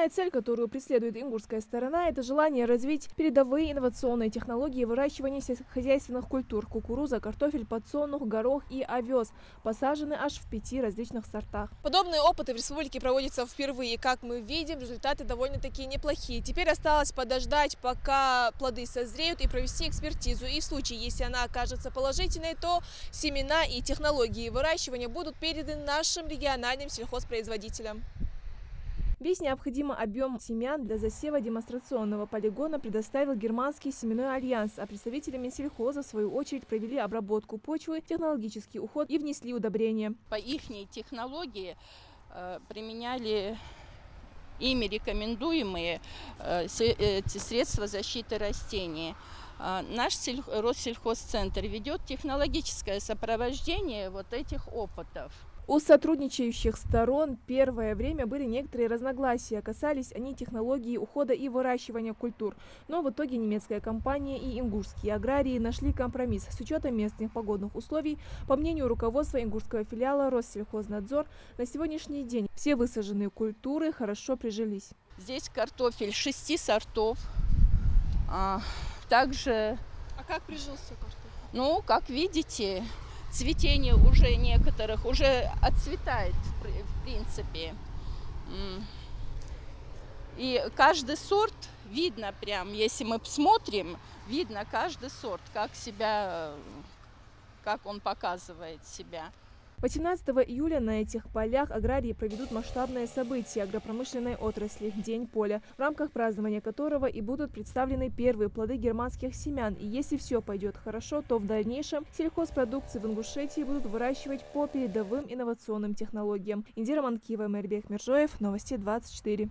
Основная цель, которую преследует ингушская сторона, это желание развить передовые инновационные технологии выращивания сельскохозяйственных культур – кукуруза, картофель, подсолнух, горох и овес, посажены аж в 5 различных сортах. Подобные опыты в республике проводятся впервые. Как мы видим, результаты довольно-таки неплохие. Теперь осталось подождать, пока плоды созреют, и провести экспертизу. И в случае, если она окажется положительной, то семена и технологии выращивания будут переданы нашим региональным сельхозпроизводителям. Весь необходимый объем семян для засева демонстрационного полигона предоставил Германский семенной альянс, а представители Минсельхоза, в свою очередь, провели обработку почвы, технологический уход и внесли удобрения. По их технологии применяли ими рекомендуемые средства защиты растений. Наш Россельхозцентр ведет технологическое сопровождение вот этих опытов. У сотрудничающих сторон первое время были некоторые разногласия. Касались они технологии ухода и выращивания культур. Но в итоге немецкая компания и ингушские аграрии нашли компромисс. С учетом местных погодных условий, по мнению руководства ингушского филиала Россельхознадзор, на сегодняшний день все высаженные культуры хорошо прижились. Здесь картофель 6 сортов. Также... А как прижился картофель? Ну, как видите, цветение уже некоторых уже отцветает, в принципе. И каждый сорт видно прям, если мы смотрим, видно каждый сорт, как он показывает себя. 18 июля на этих полях аграрии проведут масштабное событие агропромышленной отрасли – День поля, в рамках празднования которого и будут представлены первые плоды германских семян. И если все пойдет хорошо, то в дальнейшем сельхозпродукции в Ингушетии будут выращивать по передовым инновационным технологиям. Индира Манкиева, Мербек Мержоев, Новости 24.